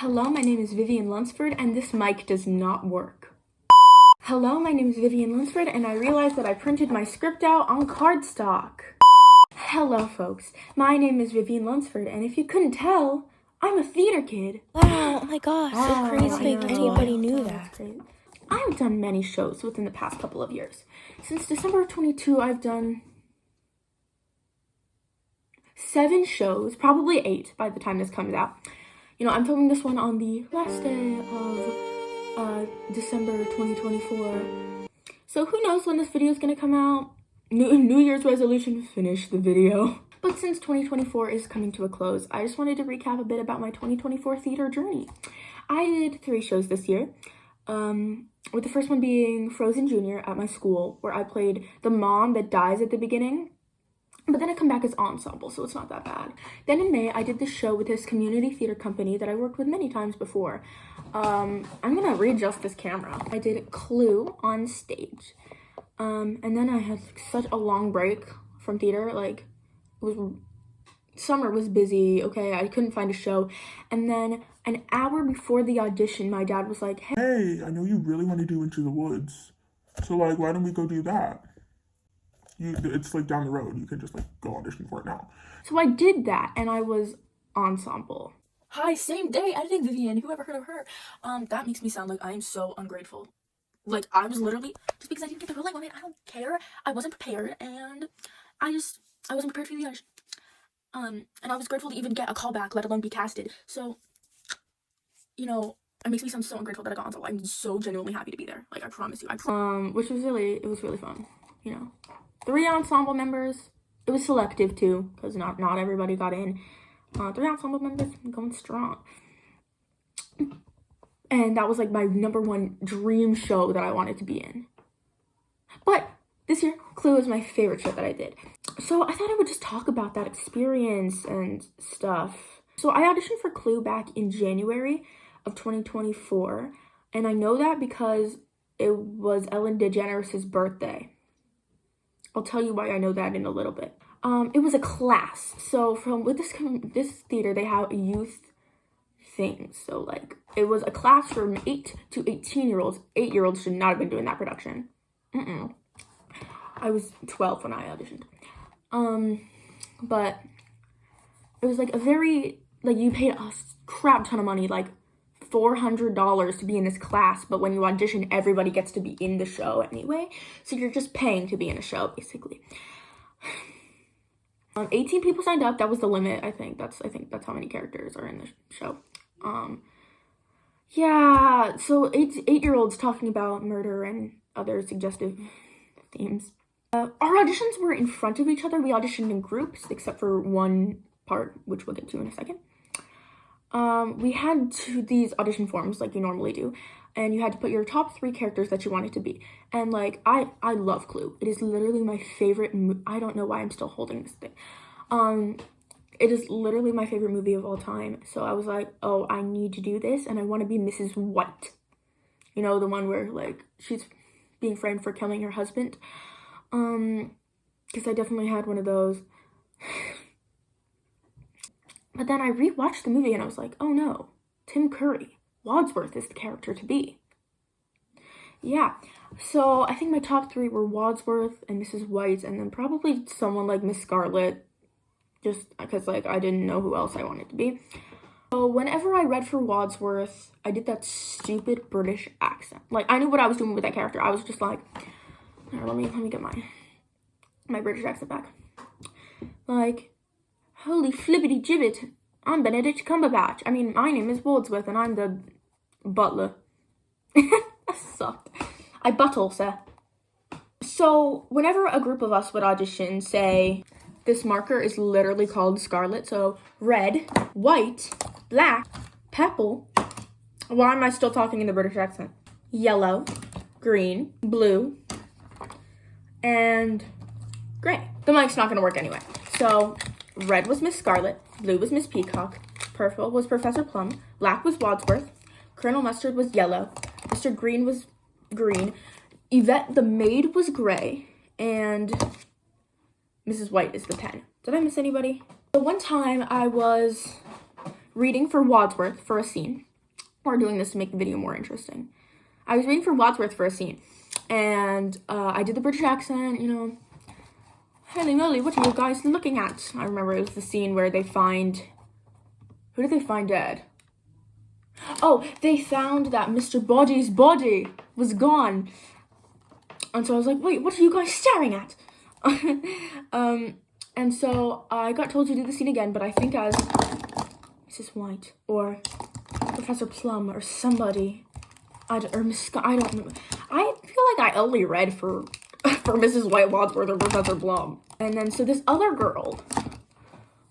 Hello, my name is Vivian Lunsford, and this mic does not work. Hello, my name is Vivian Lunsford, and I realized that I printed my script out on cardstock. Hello, folks. My name is Vivian Lunsford, and if you couldn't tell, I'm a theater kid. Wow, oh my gosh, so I crazy. don't think Anybody knew that. Crazy. I've done many shows within the past couple of years. Since December of 22, I've done 7 shows, probably 8 by the time this comes out. You know, I'm filming this one on the last day of December 2024. So who knows when this video is going to come out? New Year's resolution, finish the video. But since 2024 is coming to a close, I just wanted to recap a bit about my 2024 theater journey. I did 3 shows this year. With the first one being Frozen Jr. at my school, where I played the mom that dies at the beginning. But then I come back as ensemble, so it's not that bad. Then in May, I did this show with this community theater company that I worked with many times before. I'm gonna readjust this camera. I did Clue on stage. And then I had such a long break from theater. Like, summer was busy, okay? I couldn't find a show. And then an hour before the audition, my dad was like, hey, I know you really want to do Into the Woods. So, like, why don't we go do that? It's like down the road. You can just like go audition for it now. So I did that, and I was ensemble. Hi, same day editing Vivian. Whoever heard of her? That makes me sound like I am so ungrateful. Like, I was literally, just because I didn't get the role I wanted, I don't care. I wasn't prepared, and I wasn't prepared for the audition. And I was grateful to even get a call back, let alone be casted. So, you know, it makes me sound so ungrateful that I got ensemble. I'm so genuinely happy to be there. Like, I promise you. Which was really fun, you know. 3 ensemble members. It was selective too, because not everybody got in. 3 ensemble members going strong. And that was like my #1 dream show that I wanted to be in. But this year, Clue was my favorite show that I did. So I thought I would just talk about that experience and stuff. So I auditioned for Clue back in January of 2024. And I know that because it was Ellen DeGeneres' birthday. I'll tell you why I know that in a little bit. It was a class. So with this theater, they have youth things. So like it was a class from 8 to 18-year-olds. 8-year-olds should not have been doing that production. I was 12 when I auditioned. But it was like a very, like, you paid a crap ton of money, like $400 to be in this class, but when you audition, everybody gets to be in the show anyway, so you're just paying to be in a show, basically. 18 people signed up. That was the limit. I think that's how many characters are in the show. Yeah, so 8-year-olds talking about murder and other suggestive themes. Our auditions were in front of each other. We auditioned in groups, except for one part, which we'll get to in a second. We had these audition forms like you normally do, and you had to put your top 3 characters that you wanted to be. And like, I love Clue. It is literally my favorite I don't know why I'm still holding this thing. It is literally my favorite movie of all time. So I was like, oh, I need to do this, and I want to be Mrs. White. You know, the one where like she's being framed for killing her husband. Because I definitely had one of those. But then I rewatched the movie and I was like, oh no, Tim Curry, Wadsworth is the character to be. Yeah, so I think my top 3 were Wadsworth and Mrs. White, and then probably someone like Miss Scarlet, just because like I didn't know who else I wanted to be. So whenever I read for Wadsworth, I did that stupid British accent. Like, I knew what I was doing with that character. I was just like, here, let me get my British accent back. Like, holy flippity gibbet, I'm Benedict Cumberbatch. I mean, my name is Wadsworth and I'm the butler. That sucked. I buttle, sir. So, whenever a group of us would audition, say, this marker is literally called Scarlet, so red, white, black, purple. Why am I still talking in the British accent? Yellow, green, blue, and gray. The mic's not gonna work anyway. So, red was Miss Scarlet, blue was Miss Peacock, purple was Professor Plum, black was Wadsworth, Colonel Mustard was yellow, Mr. Green was green, Yvette the maid was gray, and Mrs. White is the pen. Did I miss anybody? So one time I was reading for Wadsworth for a scene, Or doing this to make the video more interesting. I was reading for Wadsworth for a scene, and I did the British accent, you know. Holy moly, what are you guys looking at? I remember it was the scene where they find... Who did they find dead? Oh, they found that Mr. Body's body was gone. And so I was like, wait, what are you guys staring at? And so I got told to do the scene again, but I think as Mrs. White or Professor Plum or somebody, I don't know. I feel like I only read for Mrs. White, Wadsworth, or Professor Plum. And then so this other girl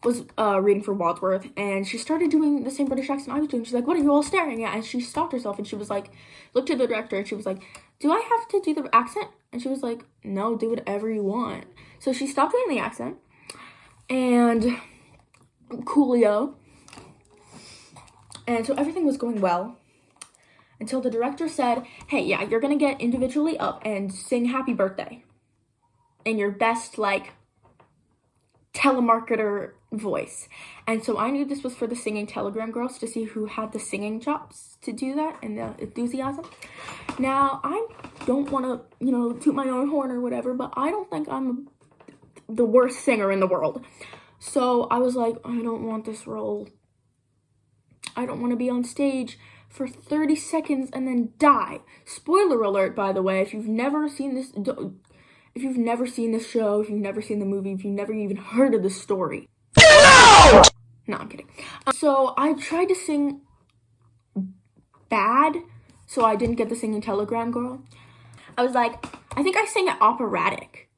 was reading for Wadsworth, and she started doing the same British accent I was doing. She's like, what are you all staring at? And she stopped herself, and she was like, looked at the director, and she was like, do I have to do the accent? And she was like, no, do whatever you want. So she stopped doing the accent, and coolio. And so everything was going well until the director said, hey, yeah, you're gonna get individually up and sing happy birthday in your best, like, telemarketer voice. And so I knew this was for the singing Telegram girls to see who had the singing chops to do that and the enthusiasm. Now, I don't want to, you know, toot my own horn or whatever, but I don't think I'm the worst singer in the world. So I was like, I don't want this role. I don't want to be on stage for 30 seconds and then die. Spoiler alert, by the way, if you've never seen this show, if you've never seen the movie, if you've never even heard of the story. No, I'm kidding. So I tried to sing bad, so I didn't get the singing Telegram girl. I was like, I think I sang it operatic.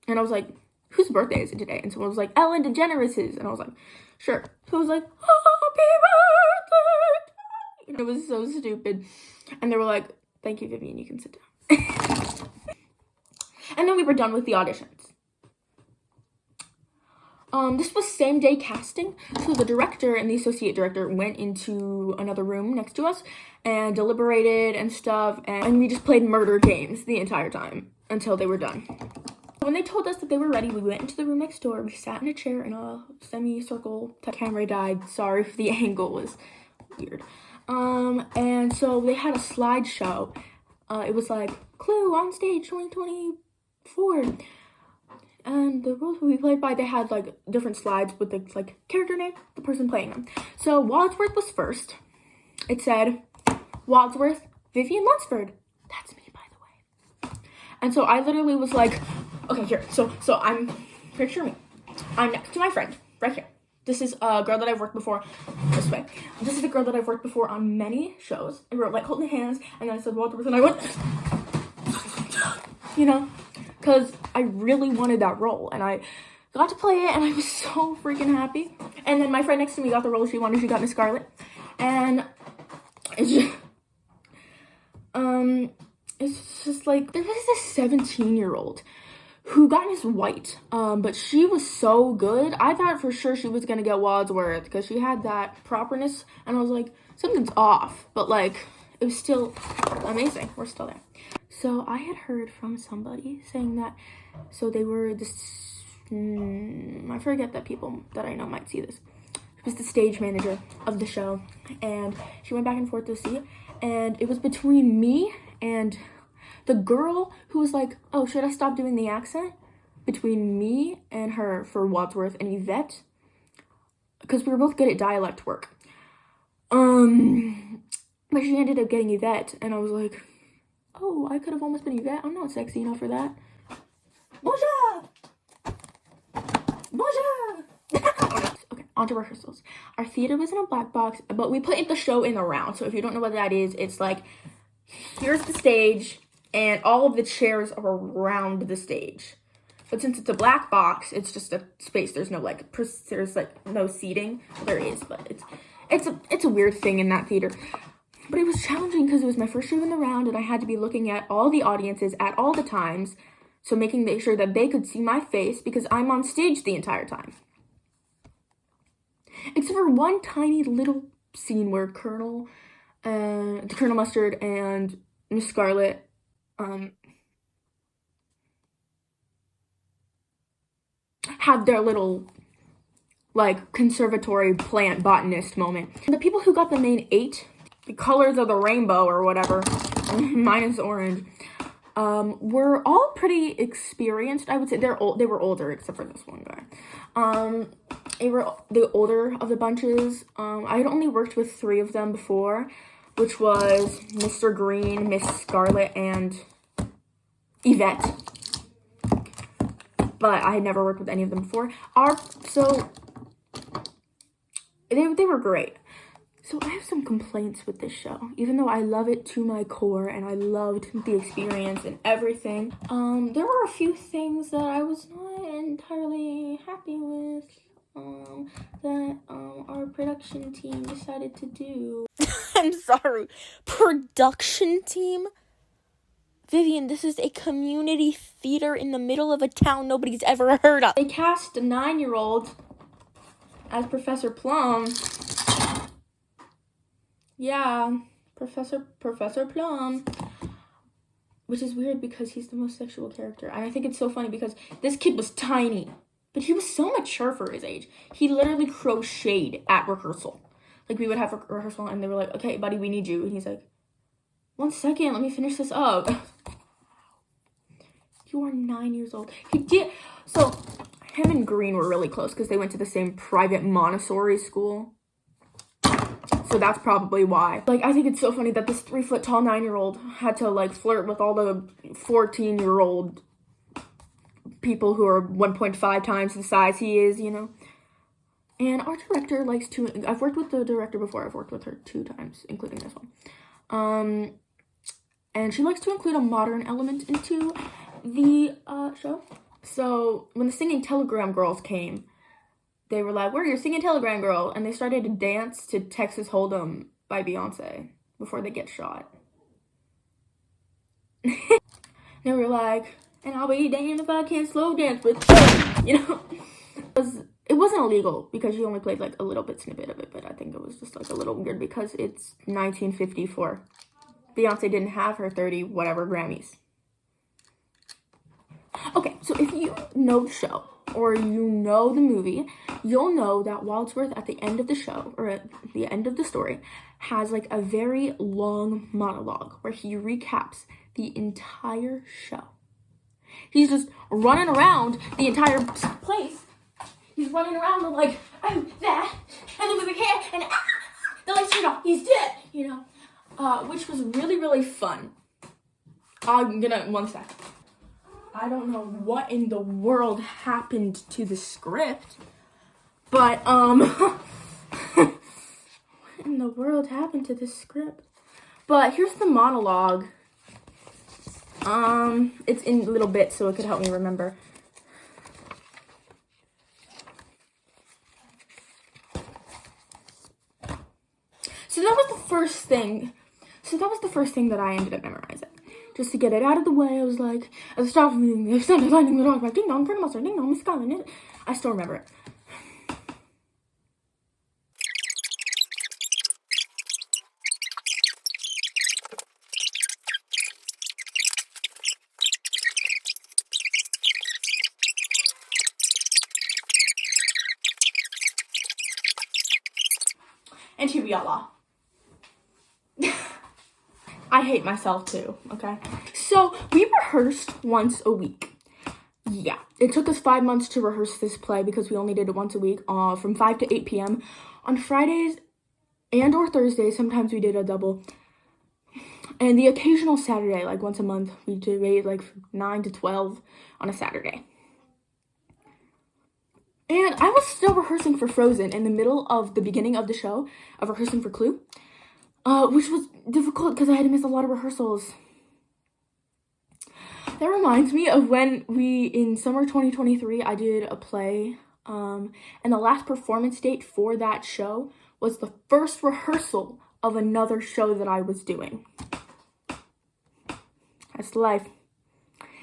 And I was like, whose birthday is it today? And someone was like, Ellen DeGeneres's. And I was like, sure. So I was like, happy birthday. And it was so stupid. And they were like, thank you, Vivian, you can sit down. And then we were done with the auditions. This was same day casting, so the director and the associate director went into another room next to us and deliberated and stuff, and we just played murder games the entire time until they were done. When they told us that they were ready, we went into the room next door, we sat in a chair in a semicircle. The camera died, sorry if the angle was weird. And so they had a slideshow. It was like, Clue on stage 2024. And the roles would be played by, they had like different slides with the like character name, the person playing them. So Wadsworth was first. It said, Wadsworth, Vivian Lunsford. That's me, by the way. And so I literally was like, okay, here. So I'm, picture me. I'm next to my friend, right here. This is a girl that I've worked before, this way. This is a girl that I've worked before on many shows. And we were like holding hands, and then I said Wadsworth, and I went, you know, because I really wanted that role, and I got to play it, and I was so freaking happy. And then my friend next to me got the role she wanted. She got Miss Scarlet, and it's just like, there was this 17-year-old who got Miss White, but she was so good. I thought for sure she was gonna get Wadsworth because she had that properness, and I was like, something's off, but like, it was still amazing. We're still there. So I had heard from somebody saying that, so they were this, I forget that people that I know might see this. She was the stage manager of the show, and she went back and forth to see it, and it was between me and the girl who was like, oh, should I stop doing the accent? Between me and her for Wadsworth and Yvette, because we were both good at dialect work. But she ended up getting Yvette, and I was like, oh, I could have almost been Yvette. I'm not sexy enough for that. Bonjour! Bonjour! Okay, on to rehearsals. Our theater was in a black box, but we put the show in the round. So if you don't know what that is, it's like, here's the stage, and all of the chairs are around the stage. But since it's a black box, it's just a space. There's no like, there's like no seating. There is, but it's a weird thing in that theater. But it was challenging because it was my first show in the round, and I had to be looking at all the audiences at all the times, so making sure that they could see my face because I'm on stage the entire time. Except for one tiny little scene where Colonel Mustard and Miss Scarlet had their little like conservatory plant botanist moment. The people who got the main 8 the colors of the rainbow or whatever, minus orange, were all pretty experienced. I would say they were older, except for this one guy. They were the older of the bunches. I had only worked with 3 of them before, which was Mr. Green, Miss Scarlet, and Yvette. But I had never worked with any of them before. So they were great. So I have some complaints with this show, even though I love it to my core and I loved the experience and everything. There were a few things that I was not entirely happy with, that our production team decided to do. I'm sorry. Production team? Vivian, this is a community theater in the middle of a town nobody's ever heard of. They cast a 9-year-old as Professor Plum. Yeah, Professor Plum. Which is weird because he's the most sexual character. And I think it's so funny because this kid was tiny, but he was so mature for his age. He literally crocheted at rehearsal. Like, we would have rehearsal and they were like, okay, buddy, we need you. And he's like, 1 second, let me finish this up. You are 9 years old. He did. So, him and Green were really close because they went to the same private Montessori school. So that's probably why. Like, I think it's so funny that this 3-foot-tall 9-year-old had to, like, flirt with all the 14-year-old people who are 1.5 times the size he is, you know? And our director likes to... I've worked with the director before. I've worked with her 2 times, including this one. And she likes to include a modern element into the show. So when the Singing Telegram Girls came, they were like, we're your Singing Telegram Girl. And they started to dance to Texas Hold'em by Beyonce before they get shot. They were like, and I'll be damned if I can't slow dance with you, you know? It wasn't illegal because she only played like a little bit snippet of it, but I think it was just like a little weird because it's 1954. Beyonce didn't have her 30 whatever Grammys. Okay, so if you know the show or you know the movie, you'll know that Wadsworth at the end of the show or at the end of the story has like a very long monologue where he recaps the entire show. He's just running around the entire place. He's running around and like, oh, that, and then over here, and the lights turned off, he's dead, you know, which was really, really fun. I'm gonna, 1 sec. I don't know what in the world happened to the script, but, what in the world happened to the script? But here's the monologue. It's in little bits, so it could help me remember. So that was the first thing. That I ended up memorizing. Just to get it out of the way, I was like, at the start of the movie, I started finding the dog, like, ding dong, pretty monster, ding dong, Miss Scarlet. I still remember it. And here we are. I hate myself too, okay? So, we rehearsed once a week. Yeah, it took us 5 months to rehearse this play because we only did it once a week, from 5 to 8 p.m. On Fridays and or Thursdays, sometimes we did a double. And the occasional Saturday, like once a month, we did like 9 to 12 on a Saturday. And I was still rehearsing for Frozen in the middle of the beginning of the show, of rehearsing for Clue. Which was difficult because I had to miss a lot of rehearsals. That reminds me of when in summer 2023, I did a play, and the last performance date for that show was the first rehearsal of another show that I was doing. That's life.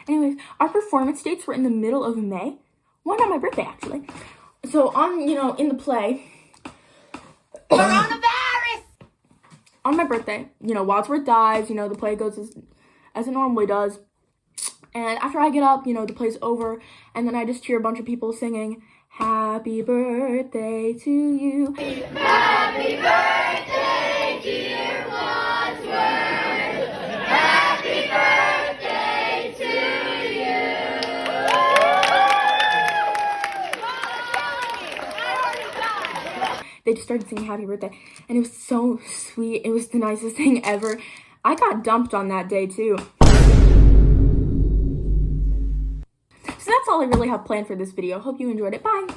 Anyways, our performance dates were in the middle of May. One on my birthday, actually. So, in the play... On my birthday, Wadsworth dies, the play goes as it normally does. And after I get up, the play's over, and then I just hear a bunch of people singing, Happy birthday to you. Happy birthday, dear they just started singing happy birthday, and it was so sweet. It was the nicest thing ever. I got dumped on that day too. So that's all I really have planned for this video. Hope you enjoyed it. Bye!